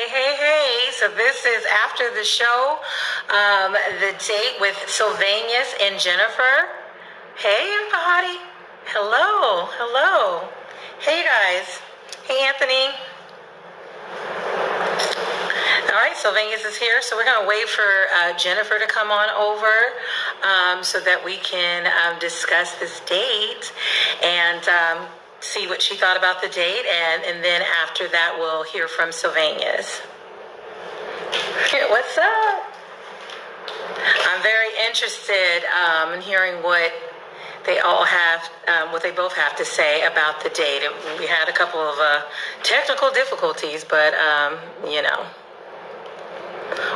Hey. So this is after the show, the date with Sylvanus and Jennifer. Hey, everybody. Hello. Hey, you guys. Hey, Anthony. All right, Sylvanus is here, so we're going to wait for Jennifer to come on over so that we can discuss this date and see what she thought about the date, and then after that, we'll hear from Sylvanus. What's up? I'm very interested in hearing what they all have, what they both have to say about the date. We had a couple of technical difficulties, but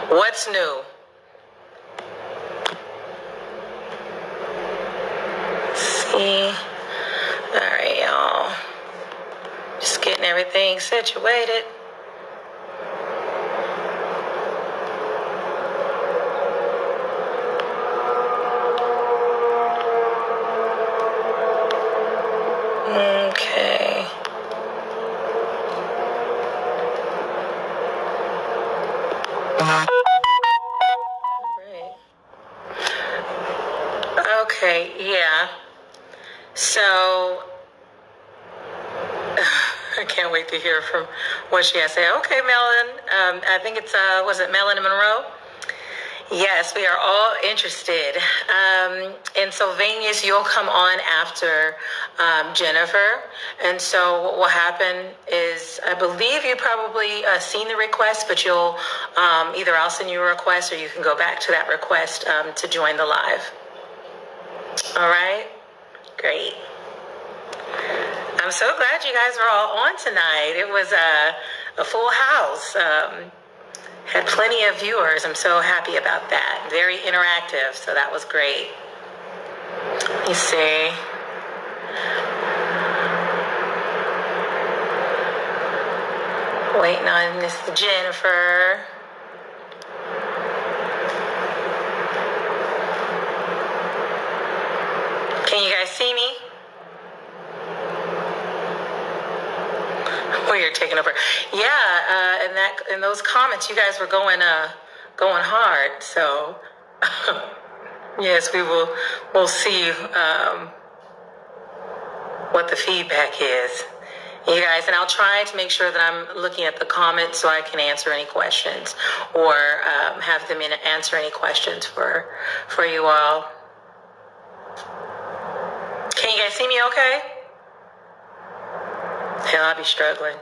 what's new? Let's see. All right, y'all. Just getting everything situated. Okay. Right. Okay, yeah. So I can't wait to hear from what she has to say. Okay, Melon. I think it's was it Melon and Monroe? Yes, we are all interested. And Sylvanus, you'll come on after Jennifer. And so what will happen is, I believe you probably seen the request, but you'll either I'll send you a request or you can go back to that request to join the live. All right? Great. I'm so glad you guys are all on tonight. It was a full house. Had plenty of viewers. I'm so happy about that. Very interactive, so that was great. Let me see. Waiting on Miss Jennifer. Can you guys see me? Oh, you're taking over. Yeah, in those comments, you guys were going hard. So yes, we'll see what the feedback is, you guys. And I'll try to make sure that I'm looking at the comments so I can answer any questions or have them answer any questions for you all. Can you guys see me okay? Hell, I'll be struggling.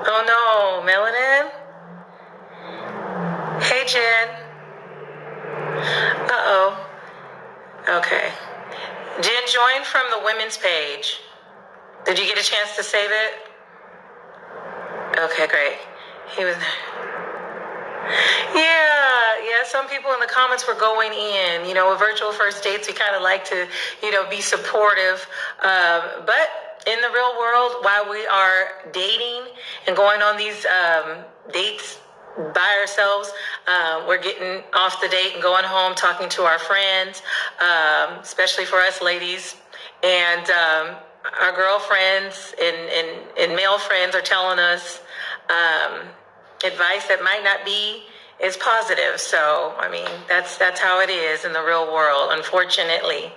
Oh no, Melanin? Hey, Jen. Uh-oh. Okay. Jen joined from the women's page. Did you get a chance to save it? Okay, great. He was... Yeah, some people in the comments were going in. With virtual first dates, we kind of like to, be supportive. But in the real world, while we are dating and going on these dates by ourselves, we're getting off the date and going home, talking to our friends, especially for us ladies. And our girlfriends and male friends are telling us advice that might not be as positive. So, I mean, that's how it is in the real world, unfortunately.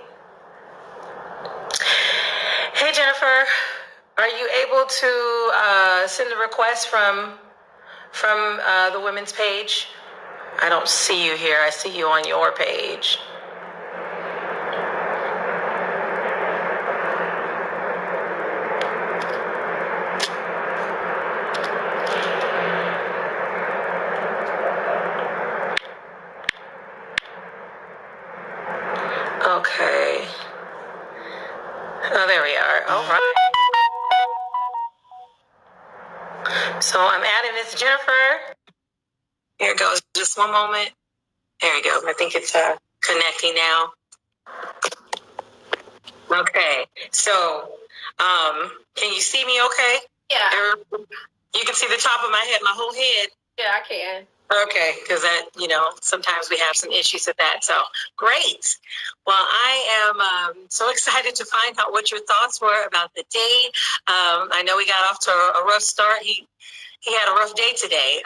Hey, Jennifer, are you able to send a request from the women's page? I don't see you here. I see you on your page. Okay. Oh, there we are. All right. So I'm adding Miss Jennifer. Here it goes. Just one moment. There we go. I think it's connecting now. Okay. So, can you see me okay? Yeah. You can see the top of my head, my whole head. Yeah, I can. Okay, because that, sometimes we have some issues with that. So great. Well, I am so excited to find out what your thoughts were about the date. I know we got off to a rough start. He had a rough day today.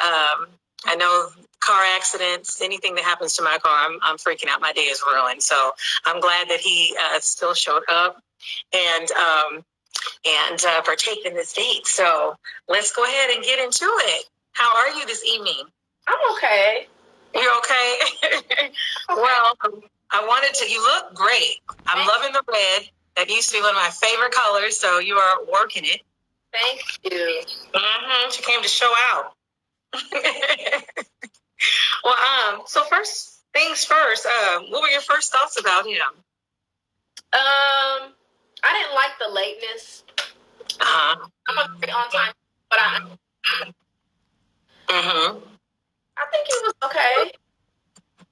I know car accidents, anything that happens to my car, I'm freaking out. My day is ruined. So I'm glad that he still showed up and partake in this date. So let's go ahead and get into it. How are you this evening? I'm okay. You're okay? Okay. Well, I wanted to, you look great. I'm loving the red. That used to be one of my favorite colors, so you are working it. Thank you. She came to show out. Well, so first things first, what were your first thoughts about him? I didn't like the lateness. I'm a very on time, but I think he was okay.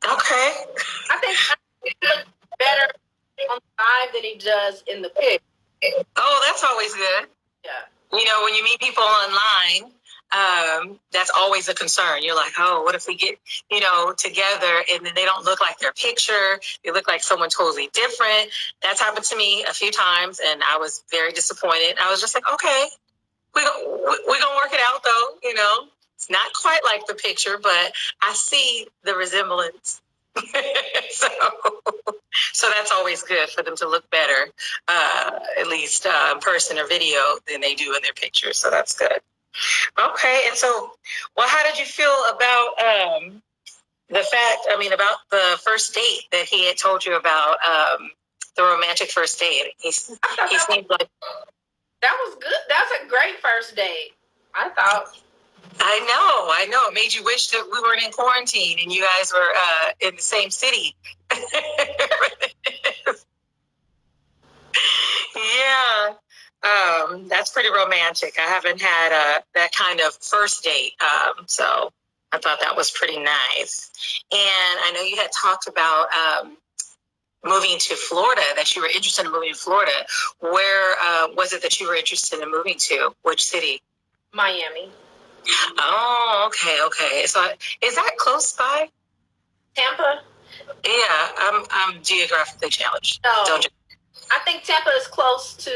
Okay. I think he looks better on the live than he does in the pic. Oh, that's always good. Yeah. When you meet people online, that's always a concern. You're like, oh, what if we get, together and then they don't look like their picture? They look like someone totally different. That's happened to me a few times, and I was very disappointed. I was just like, okay, we're gonna work it out, though. It's not quite like the picture, but I see the resemblance. so, so that's always good for them to look better, at least in person or video, than they do in their pictures. So that's good. Okay, and so, well, how did you feel about about the first date that he had told you about, the romantic first date? He seemed like that was good. That's a great first date, I thought. I know. It made you wish that we weren't in quarantine and you guys were in the same city. Yeah. That's pretty romantic. I haven't had that kind of first date. So I thought that was pretty nice. And I know you had talked about moving to Florida, that you were interested in moving to Florida. Where was it that you were interested in moving to? Which city? Miami. Oh, okay. So is that close by? Tampa? Yeah, I'm geographically challenged. No. I think Tampa is close to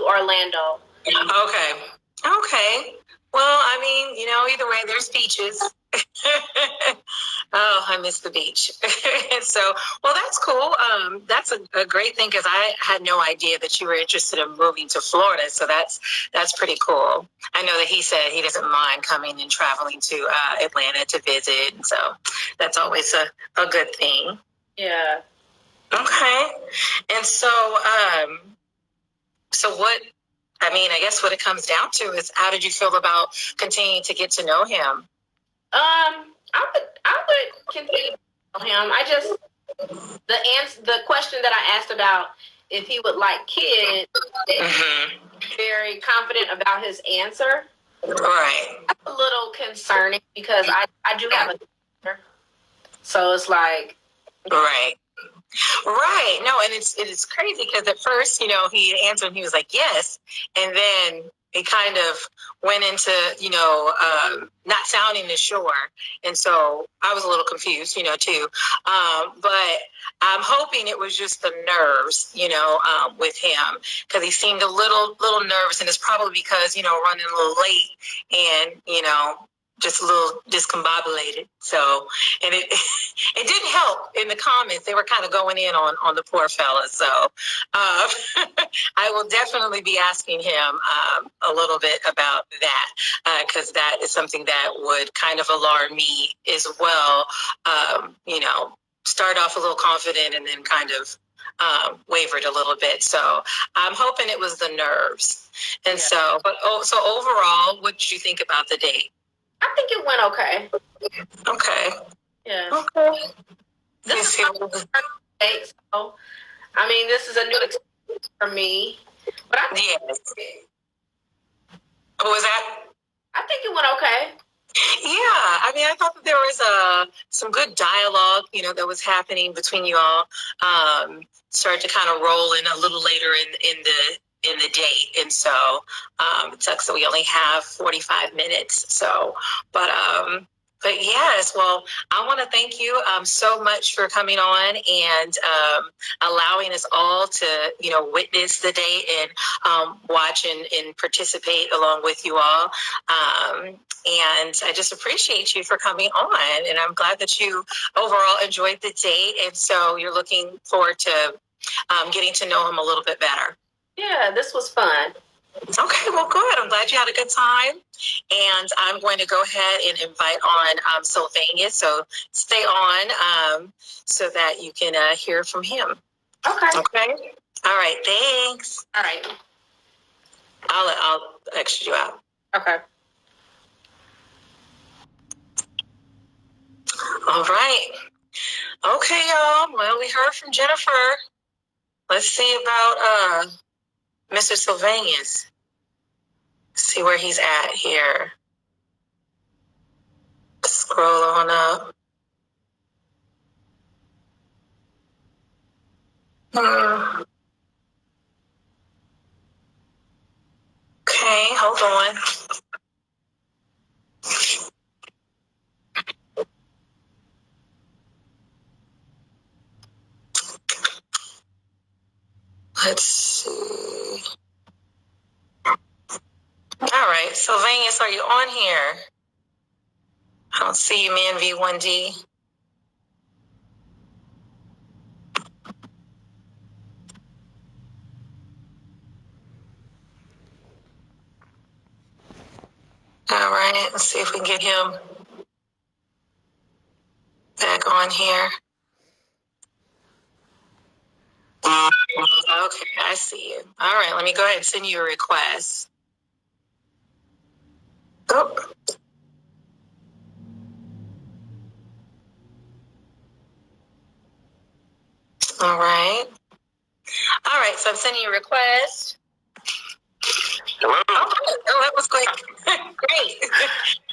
Orlando. Okay. Well, either way, there's beaches. Oh, I miss the beach. So, well, that's cool. That's a great thing, because I had no idea that you were interested in moving to Florida. So that's pretty cool. I know that he said he doesn't mind coming and traveling to Atlanta to visit. And so that's always a good thing. Yeah. Okay. And so, I guess what it comes down to is, how did you feel about continuing to get to know him? I would continue to know him. The question that I asked about if he would like kids, very confident about his answer. Right. That's a little concerning, because I do have a daughter. So it's like, right. No, and it is crazy, because at first, he answered and he was like, yes. And then it kind of went into, not sounding as sure. And so I was a little confused, too. But I'm hoping it was just the nerves, with him, because he seemed a little nervous. And it's probably because, running a little late and, just a little discombobulated. So, and it it didn't help in the comments. They were kind of going in on the poor fella. So I will definitely be asking him a little bit about that, because that is something that would kind of alarm me as well. Start off a little confident and then kind of wavered a little bit. So I'm hoping it was the nerves. And so overall, what did you think about the date? I think it went okay. Okay. Yeah. Okay. This is my first date, so this is a new experience for me. But I think what was that? I think it went okay. Yeah, I thought that there was some good dialogue, that was happening between you all. Started to kind of roll in a little later in the date, and so it sucks that we only have 45 minutes. So, but But yes, well, I want to thank you so much for coming on and allowing us all to, witness the day and watch and participate along with you all. And I just appreciate you for coming on. And I'm glad that you overall enjoyed the date. And so you're looking forward to getting to know him a little bit better. Yeah, this was fun. Okay, well, good. I'm glad you had a good time. And I'm going to go ahead and invite on Sylvanus. So stay on so that you can hear from him. Okay. Okay. All right. Thanks. All right. I'll exit you out. Okay. All right. Okay, y'all. Well, we heard from Jennifer. Let's see about Mr. Sylvanus. See where he's at here. Scroll on up. Okay, hold on. Let's see. All right, Sylvanus, are you on here? I don't see you, man, V1D. All right, let's see if we can get him back on here. Okay, I see you. All right, let me go ahead and send you a request. Oh. All right. All right, so I'm sending you a request. Hello. Oh, that was quick. Great. Hey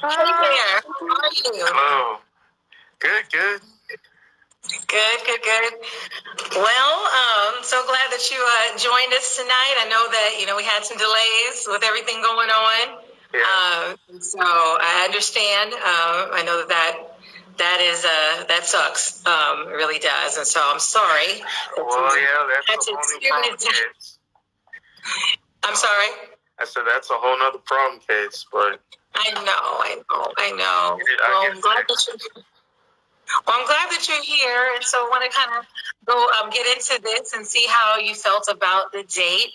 there. How are you? Hello. Good. Good. Well, so glad that you joined us tonight. I know that, we had some delays with everything going on. Yeah. So I understand. I know that sucks. It really does. And so I'm sorry. Well, yeah, that's a whole new problem case. I'm sorry? I said that's a whole nother problem case, but... I know. I'm glad that you're here, and so I want to kind of go get into this and see how you felt about the date.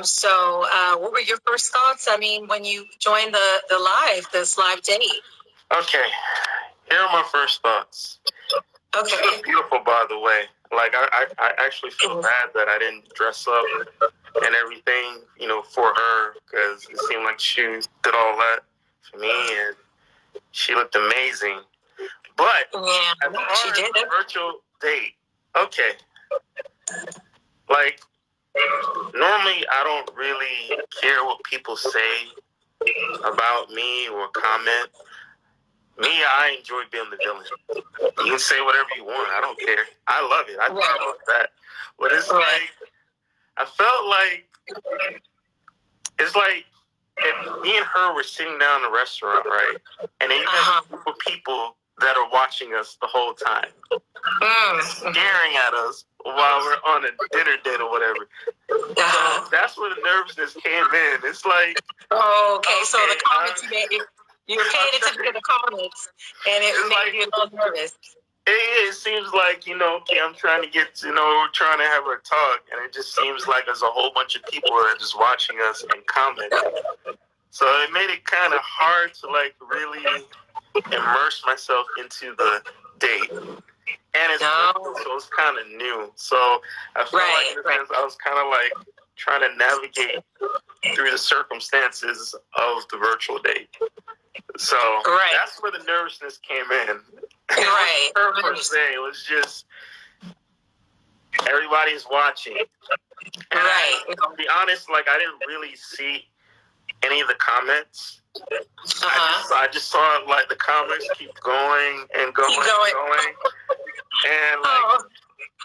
So what were your first thoughts? I mean, when you joined this live date? Okay, here are my first thoughts. Okay. She was beautiful, by the way. Like, I actually feel bad that I didn't dress up and everything, for her, because it seemed like she did all that for me, and she looked amazing. But as far as the virtual date, okay. Like, normally I don't really care what people say about me or comment. Me, I enjoy being the villain. You can say whatever you want. I don't care. I love it. I love that. But it's like, I felt like, it's like if me and her were sitting down in a restaurant, right? And then you have a group of people that are watching us the whole time, staring at us while we're on a dinner date or whatever. So that's where the nervousness came in. It's like, okay, so the comments you were paying attention to the comments, and it made you a little nervous. It seems like, okay, I'm trying to get to we're trying to have a talk, and it just seems like there's a whole bunch of people that are just watching us and commenting. So it made it kind of hard to, like, really immerse myself into the date. And it's kind of new. So I feel like in a sense I was kind of like trying to navigate through the circumstances of the virtual date. So that's where the nervousness came in. Her first day, it was just everybody's watching. And I'll be honest, like, I didn't really see any of the comments. I just saw, like, the comments keep going and going and going. And, like,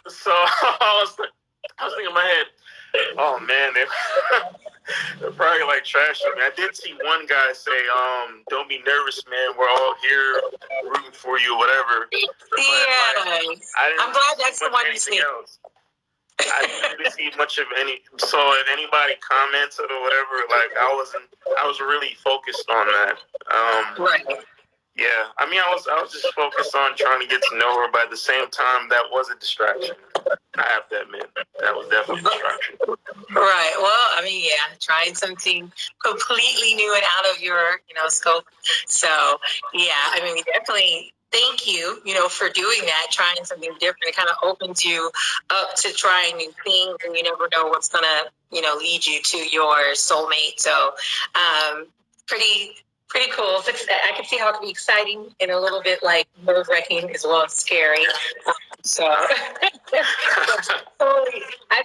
so I was thinking in my head, oh, man, They're probably like trashing me. I did see one guy say, "Don't be nervous, man. We're all here rooting for you, whatever." But like, I'm glad that's the one you see. Else. I didn't really see much of any. So if anybody commented or whatever, like I was really focused on that. Right. Yeah, I mean, I was just focused on trying to get to know her, but at the same time, that was a distraction. I have to admit, that was definitely a distraction. Right. Well, I mean, yeah, trying something completely new and out of your, scope. So, yeah, I mean, we definitely thank you, for doing that, trying something different. It kind of opens you up to trying new things, and you never know what's going to, lead you to your soulmate. So, pretty cool. I can see how it can be exciting and a little bit like nerve-wracking as well as scary. So I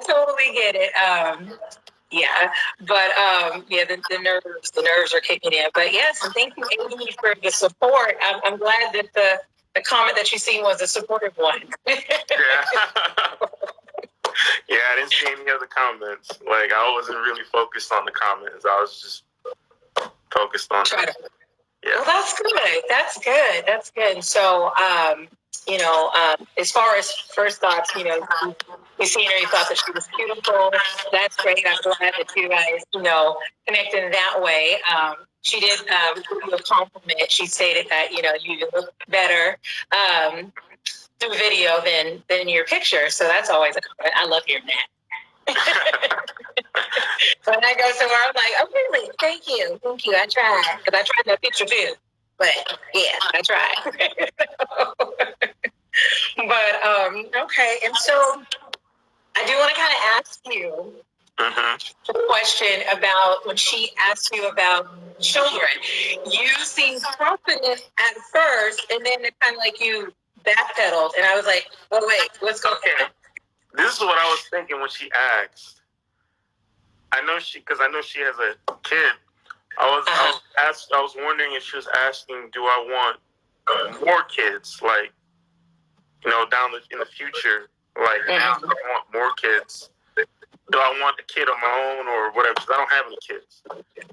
totally get it. Yeah, but yeah, the nerves are kicking in. But yes, and thank you, Amy, for the support. I'm glad that the comment that you seen was a supportive one. Yeah. Yeah, I didn't see any other comments. Like I wasn't really focused on the comments. I was just focused on that. Yeah. Well, that's good. That's good. So, as far as first thoughts, you seen her, you thought that she was beautiful. That's great. I'm glad that you guys, connected in that way. She did give you a compliment. She stated that, you look better through video than your picture. So that's always a compliment. I love hearing that. When I go somewhere, I'm like, oh, really? Thank you. I tried. Because I tried that picture too. But, yeah, I tried. But, okay. And so I do want to kind of ask you a question about when she asked you about children. You seemed confident at first, and then it kind of like you backpedaled. And I was like, oh, wait, let's go. Okay. This is what I was thinking when she asked. I know she has a kid. I was wondering if she was asking, do I want more kids, like, down in the future, like now I want more kids. Do I want a kid of my own or whatever? Because I don't have any kids.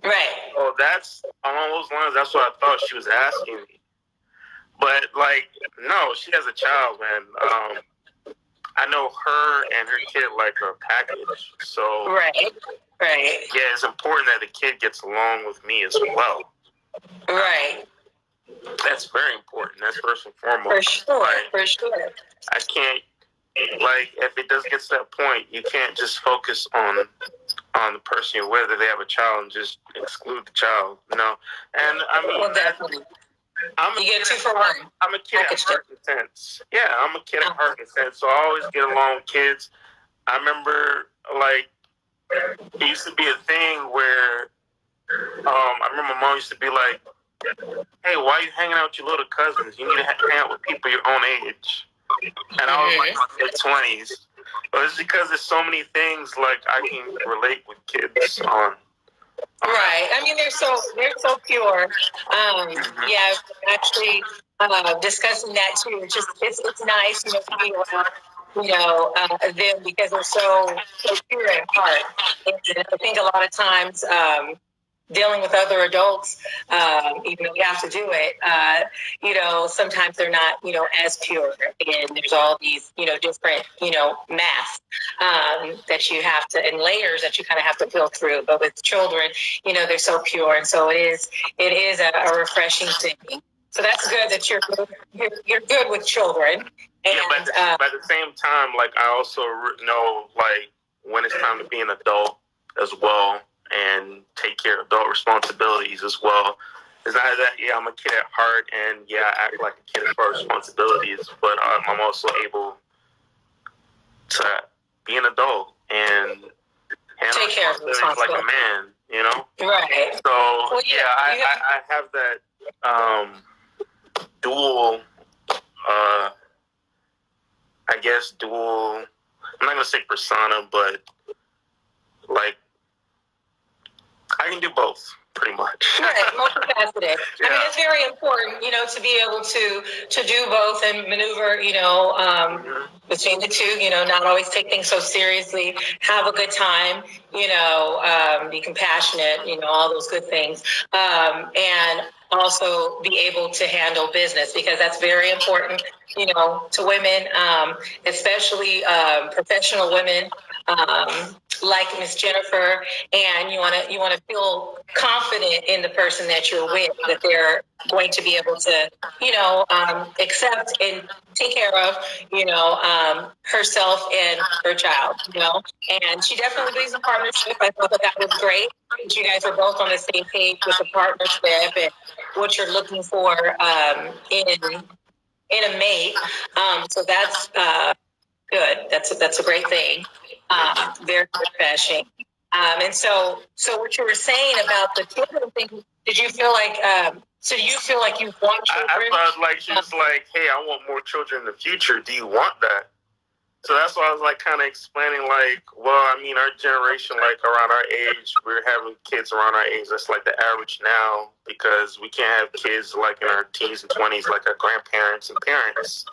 Right. Oh, that's along those lines. That's what I thought she was asking me. But like, no, she has a child, man. I know her and her kid like a package. So right. Yeah, it's important that the kid gets along with me as well. Right. That's very important. That's first and foremost. For sure. I can't, like, if it does get to that point, you can't just focus on the person you're with, if they have a child, and just exclude the child. No. And I mean, well, definitely. I'm a kid at heart and sense. Yeah, I'm a kid at heart and sense. So I always get along with kids. I remember, like, it used to be a thing where I remember my mom used to be like, hey, why are you hanging out with your little cousins? You need to hang out with people your own age. And I was like in my mid-20s. But it's because there's so many things like I can relate with kids on. Right. I mean, they're so pure. Yeah, actually discussing that too. It's nice, to be around, them because they're so pure at heart. And I think a lot of times dealing with other adults, even though we have to do it, sometimes they're not, as pure. And there's all these, different, masks that you have to, and layers that you kind of have to peel through. But with children, they're so pure. And so it is a refreshing thing. So that's good that you're good with children. And, yeah, but at the same time, like, I also know, like, when it's time to be an adult as well and take care of adult responsibilities as well. It's not that, yeah, I'm a kid at heart and, yeah, I act like a kid as far as responsibilities, but I'm also able to be an adult and handle take care of responsibilities like a man, Right. So, I have that dual, I'm not going to say persona, but, like, I can do both, pretty much. Right, multifaceted. Yeah. I mean, it's very important, to be able to do both and maneuver, between the two. Not always take things so seriously. Have a good time. Be compassionate. All those good things, and also be able to handle business, because that's very important. To women, especially professional women. Like Miss Jennifer, and you want to feel confident in the person that you're with, that they're going to be able to accept and take care of herself and her child. And she definitely believes in partnership. I thought that was great. You guys are both on the same page with the partnership and what you're looking for in a mate. So that's good. That's a great thing. Very refreshing. And so what you were saying about the children thing, did you feel like, so you feel like you want children? I thought like she was like, hey, I want more children in the future. Do you want that? So that's why I was like kind of explaining like, well, I mean, our generation, like around our age, we're having kids around our age. That's like the average now, because we can't have kids like in our teens and 20s like our grandparents and parents.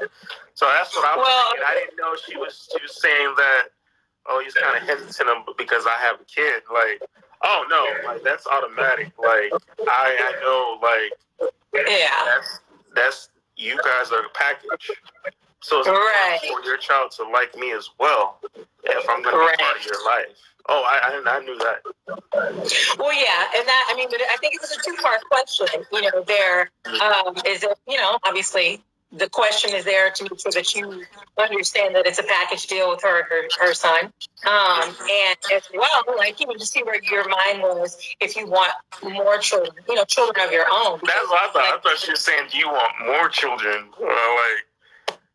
So that's what I was thinking. I didn't know she was saying that, oh, he's kind of hesitant because I have a kid. Like, oh no, like that's automatic. Like I know, like, yeah, that's you guys are a package. So it's right for your child to like me as well, if I'm going to be part of your life. Oh, I knew that. Well, yeah, and that, I mean, but I think it was a two-part question. There is it, obviously the question is there to make sure that you understand that it's a package deal with her son, and as well, like just see where your mind was if you want more children, children of your own. That's what I thought. I thought she was saying, "Do you want more children?"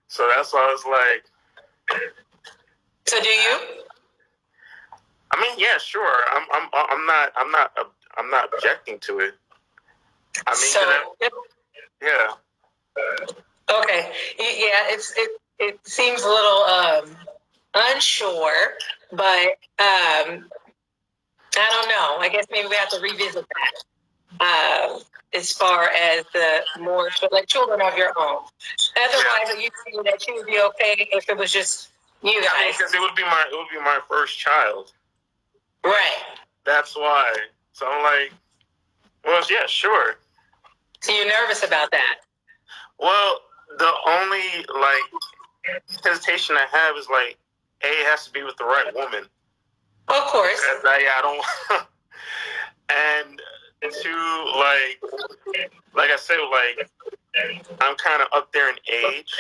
So that's why I was like. So do you? I mean, yeah, sure. I'm not objecting to it. I mean, so, yeah. Okay. Yeah, it seems a little unsure, but I don't know. I guess maybe we have to revisit that. As far as the more like children of your own. Otherwise, you think that you would be okay if it was just you guys. Because it would be my first child. Right. That's why. So I'm like, well, yeah, sure. So you're nervous about that? Well, the only hesitation I have is like, A, it has to be with the right woman. Of course. I don't. And two, like I said, I'm kind of up there in age,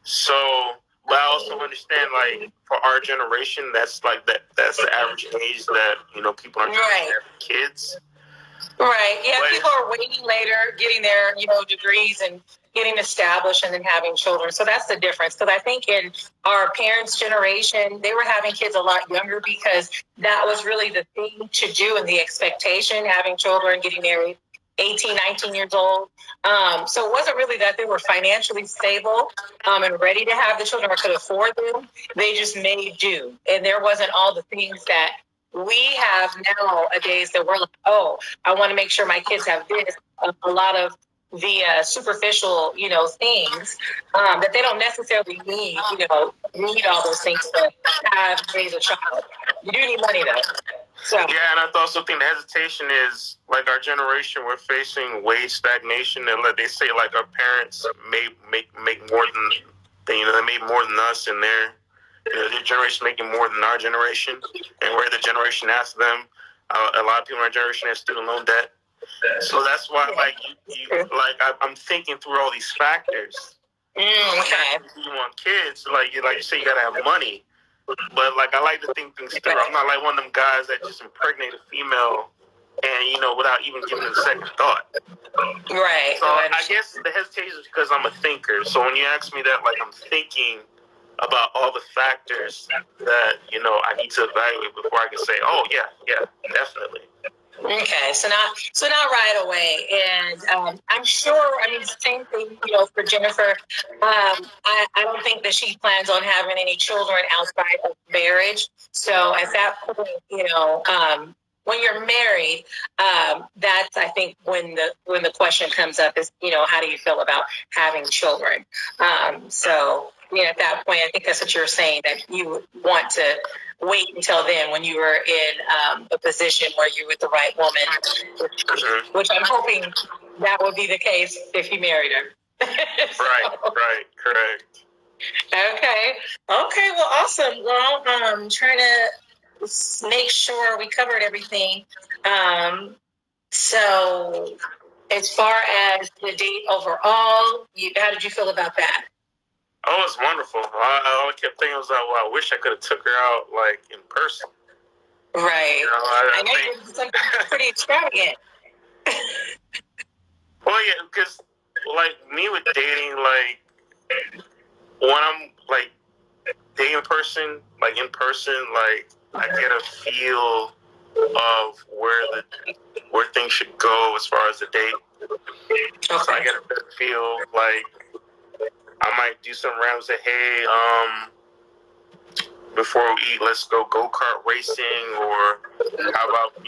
so. But I also understand, for our generation, that's that's the average age that people are trying to have kids. Right. Yeah. But people are waiting later, getting their degrees and getting established, and then having children. So that's the difference. Because I think in our parents' generation, they were having kids a lot younger because that was really the thing to do and the expectation, having children, getting married 18, 19 years old. So it wasn't really that they were financially stable and ready to have the children or could afford them. They just made do. And there wasn't all the things that we have nowadays that we're like, oh, I want to make sure my kids have this. A lot of the superficial, things that they don't necessarily need, need all those things to raise a child. You do need money though. So. Yeah, and I also think the hesitation is our generation. We're facing wage stagnation, and they say our parents make more than they made more than us, and their generation making more than our generation, and we're the generation after them. A lot of people in our generation have student loan debt, so that's why I'm thinking through all these factors. Okay. You want kids, you say, you gotta have money. But I like to think things through. I'm not like one of them guys that just impregnate a female and without even giving it a second thought. Right. So I guess the hesitation is because I'm a thinker. So when you ask me that, I'm thinking about all the factors that I need to evaluate before I can say, oh yeah, definitely. Okay, so not right away, and I'm sure. I mean, same thing, for Jennifer. I don't think that she plans on having any children outside of marriage. So at that point, when you're married, that's, I think, when the question comes up is, how do you feel about having children? So, at that point, I think that's what you're saying, that you would want to wait until then when you were in a position where you're with the right woman, which I'm hoping that would be the case if you married her. Right, correct. Okay. Well, awesome. Well, I'm trying to make sure we covered everything. So as far as the date overall, how did you feel about that? Oh, it's wonderful. All I kept thinking was, well, I wish I could have took her out like in person. Right. I know you did something pretty extravagant. Well, yeah, because like me with dating, like when I'm like dating person, like in person, like I get a feel of where things should go as far as the date. Okay. So I get a better feel. Like I might do some random, say, hey, before we eat, let's go kart racing, or how about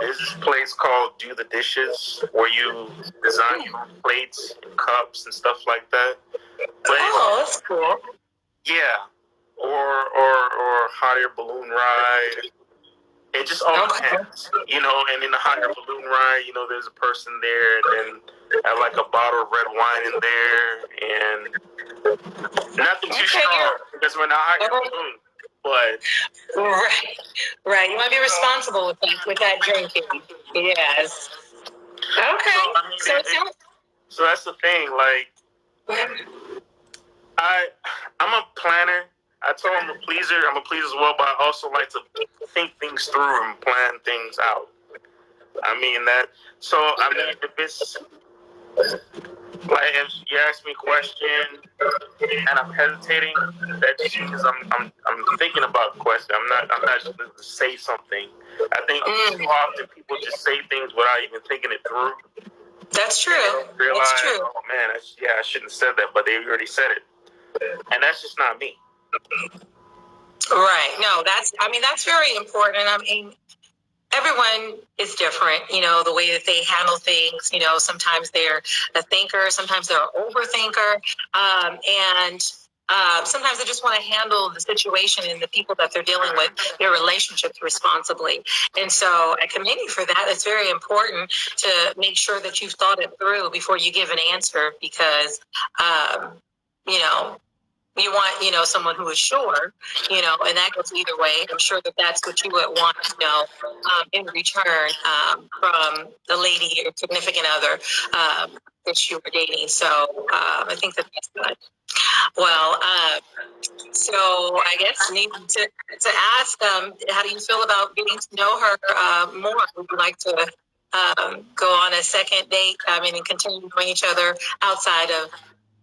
there's this place called Do the Dishes where you design your own plates and cups and stuff like that. But that's cool. Yeah, or hot air balloon ride. It just all depends, And in the hot air balloon ride, there's a person there, and then have like a bottle of red wine in there, and nothing too strong because we're not hot air balloon. But right, you want to be responsible with that drinking. Yes. Okay. So that's the thing. Like, I'm a planner. I told him I'm a pleaser as well, but I also like to think things through and plan things out. If it's like if you ask me a question and I'm hesitating, that just means I'm thinking about the question. I'm not just going to say something. I think too often people just say things without even thinking it through. That's true. Realize, that's true. Oh man, I shouldn't have said that, but they already said it. And that's just not me. Right. No, that's very important. Everyone is different, the way that they handle things. Sometimes they're a thinker, sometimes they're an overthinker. And sometimes they just want to handle the situation and the people that they're dealing with, their relationships responsibly. And so I commend you for that. It's very important to make sure that you've thought it through before you give an answer, because, you want, someone who is sure, and that goes either way. I'm sure that that's what you would want, in return from the lady or significant other that you were dating. So I think that's good. Well, so I guess I need to ask, how do you feel about getting to know her more? Would you like to go on a second date? And continue knowing each other outside of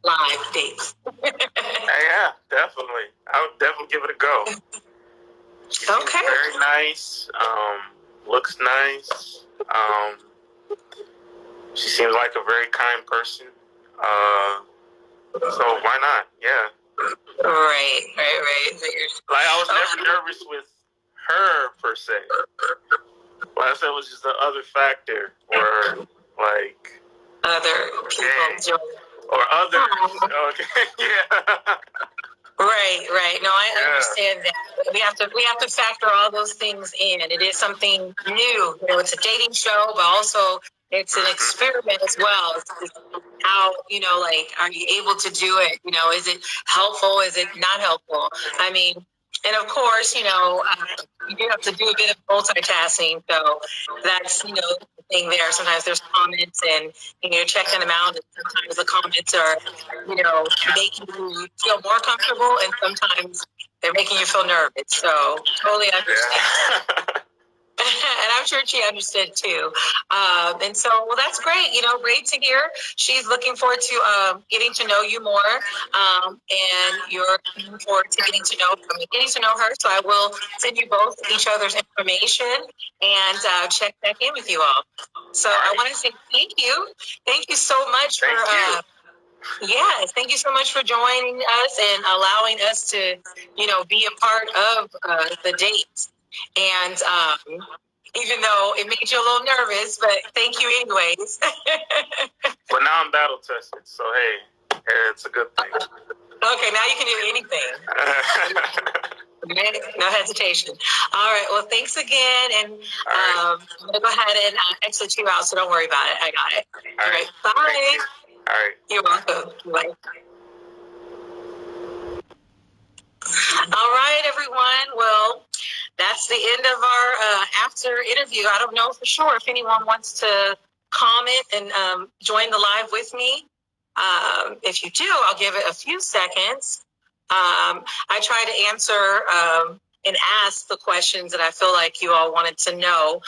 live dates? Yeah, definitely. I would definitely give it a go. Okay. Very nice. Looks nice. She seems like a very kind person. So why not? Yeah. Right. Like I was never nervous with her per se. Like I said, it was just the other factor where like other people or others. Okay. Yeah. Right. No, I understand that. We have to factor all those things in. It is something new. It's a dating show, but also it's an experiment as well. It's how, are you able to do it? Is it helpful? Is it not helpful? And of course, you have to do a bit of multitasking. So that's, the thing there. Sometimes there's comments and, you're checking them out. And sometimes the comments are, making you feel more comfortable. And sometimes they're making you feel nervous. So totally understand. And I'm sure she understood too. And so, well, that's great. Great to hear. She's looking forward to getting to know you more. And you're looking forward to getting to know her. So I will send you both each other's information and check back in with you all. So I want to say thank you. Thank you so much Yes, thank you so much for joining us and allowing us to, be a part of the dates. And even though it made you a little nervous, but thank you anyways. But now I'm battle tested, so hey, it's a good thing. Okay, now you can do anything. No hesitation. All right, well, thanks again, and I'm going to go ahead and exit you out, so don't worry about it. I got it. All right, bye. All right. You're welcome. Bye. All right, everyone. Well, that's the end of our after interview. I don't know for sure if anyone wants to comment and join the live with me. If you do, I'll give it a few seconds. I try to answer and ask the questions that I feel like you all wanted to know,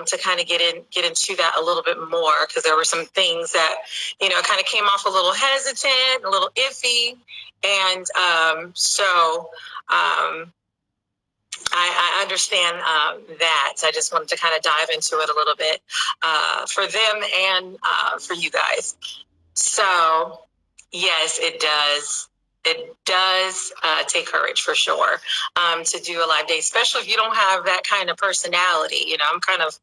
to kind of get into that a little bit more, because there were some things that, kind of came off a little hesitant, a little iffy. And so I understand that. I just wanted to kind of dive into it a little bit for them and for you guys. So, yes, it does. It does take courage for sure to do a live date, especially if you don't have that kind of personality. I'm kind of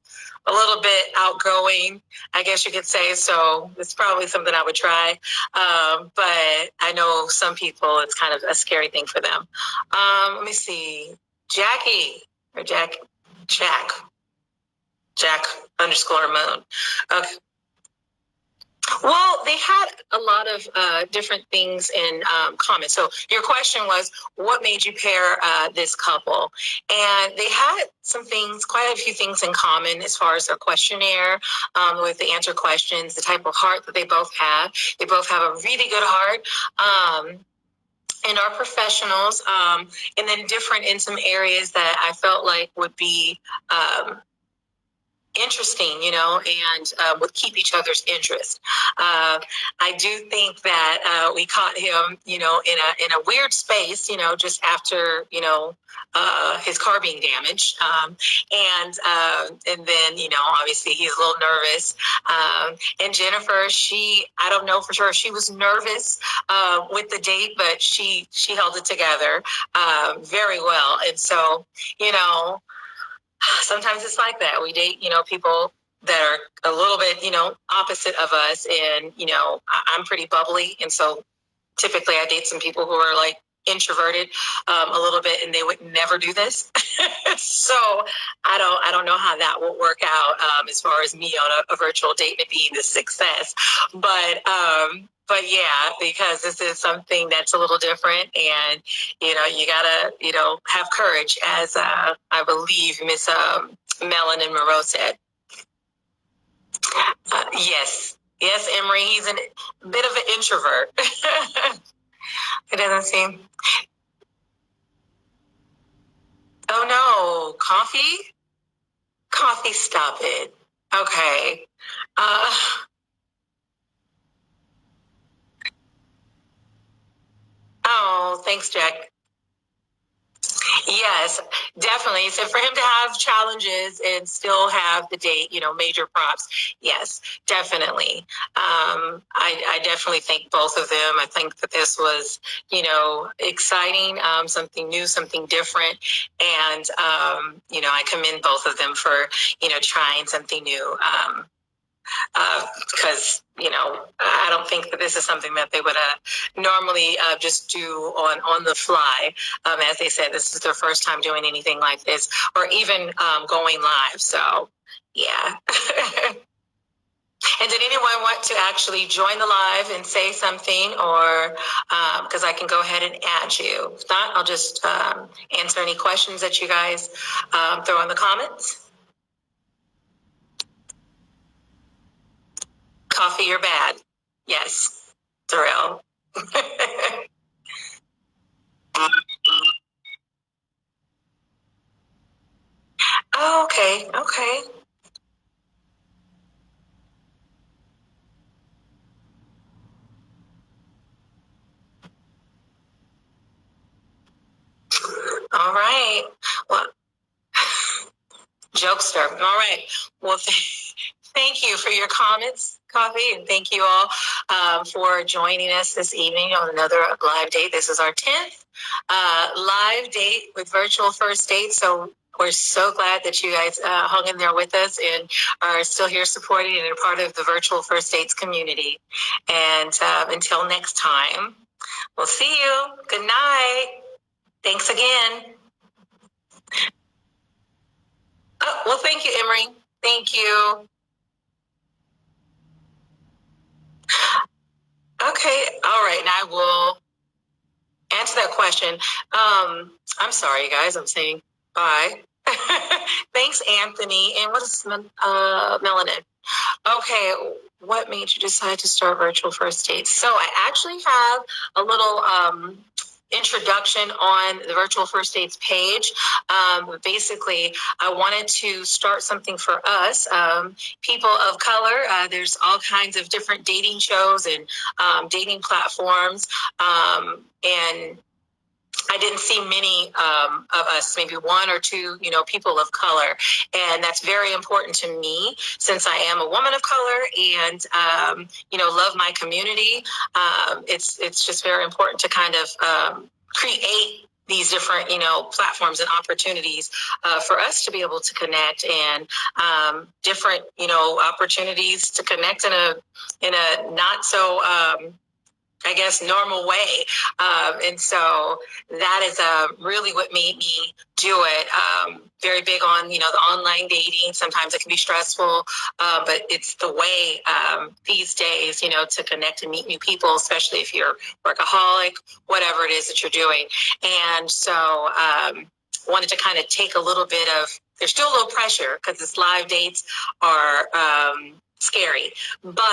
a little bit outgoing, I guess you could say. So it's probably something I would try. But I know some people, it's kind of a scary thing for them. Let me see. Jackie or Jack _moon. Okay. Well, they had a lot of different things in common. So your question was, what made you pair this couple? And they had some things, quite a few things in common as far as their questionnaire, with the answer questions, the type of heart that they both have. They both have a really good heart. And are professionals, and then different in some areas that I felt like would be interesting, and would keep each other's interest. I do think that we caught him, in a weird space, just after, his car being damaged, and then, obviously he's a little nervous. And Jennifer, I don't know for sure if she was nervous with the date, but she held it together very well. And so, sometimes it's like that. We date, people that are a little bit, opposite of us. And, I'm pretty bubbly. And so typically I date some people who are like introverted a little bit, and they would never do this. So I don't know how that will work out as far as me on a virtual date and being the success. But yeah, because this is something that's a little different, and you gotta have courage, as I believe Miss Melanin Moreau said. Yes, Emery, he's a bit of an introvert. It doesn't seem. Oh no, coffee? Coffee, stop it. Okay. Oh, thanks, Jack. Yes, definitely. So for him to have challenges and still have the date, major props. Yes, definitely. I definitely think both of them. I think that this was, exciting, something new, something different. And, I commend both of them for, trying something new. Because I don't think that this is something that they would normally just do on the fly. As they said, this is their first time doing anything like this, or even going live. So, yeah. And did anyone want to actually join the live and say something, or because I can go ahead and add you? If not, I'll just answer any questions that you guys throw in the comments. Coffee, you're bad. Yes, Thrill. Oh, okay. All right. Well, jokester. All right. Well, thank you for your comments, Coffee, and thank you all for joining us this evening on another live date. This is our 10th live date with virtual first dates. So we're so glad that you guys hung in there with us and are still here supporting and are part of the virtual first dates community. And until next time, we'll see you. Good night. Thanks again. Oh, well, thank you, Emery. Thank you. Okay. All right. And I will answer that question. I'm sorry, guys. I'm saying bye. Thanks, Anthony. And what is Melanin? Okay, what made you decide to start virtual first dates? So I actually have a little introduction on the virtual first dates page. Basically, I wanted to start something for us, people of color. There's all kinds of different dating shows and dating platforms, and I didn't see many of us, maybe one or two, people of color. And that's very important to me since I am a woman of color and, love my community. It's just very important to kind of create these different, platforms and opportunities for us to be able to connect and different, opportunities to connect in a not so I guess, normal way. And so that is really what made me do it. Very big on, the online dating. Sometimes it can be stressful, but it's the way these days, to connect and meet new people, especially if you're workaholic, whatever it is that you're doing. And so wanted to kind of take a little bit of, there's still a little pressure because this live dates are scary, but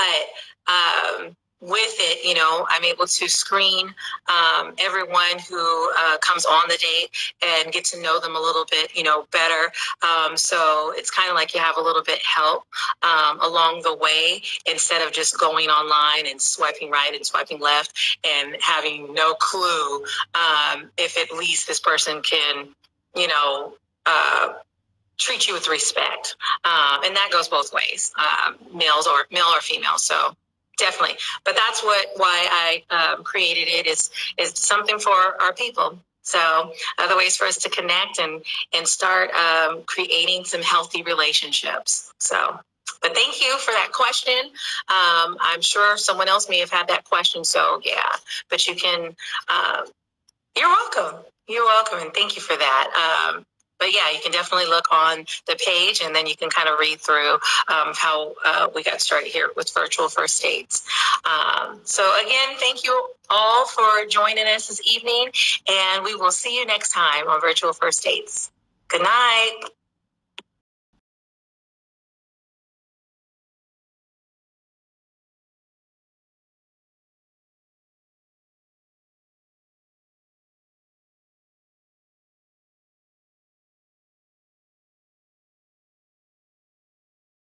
with it, I'm able to screen everyone who comes on the date and get to know them a little bit, better. So it's kind of like you have a little bit help along the way instead of just going online and swiping right and swiping left and having no clue if at least this person can, treat you with respect. And that goes both ways, male or female. So definitely. But that's why I created it is something for our people. So other ways for us to connect and start creating some healthy relationships. So, but thank you for that question. I'm sure someone else may have had that question. So yeah, but you can, you're welcome. You're welcome. And thank you for that. But yeah, you can definitely look on the page and then you can kind of read through how we got started here with virtual first dates. So again, thank you all for joining us this evening, and we will see you next time on virtual first dates. Good night.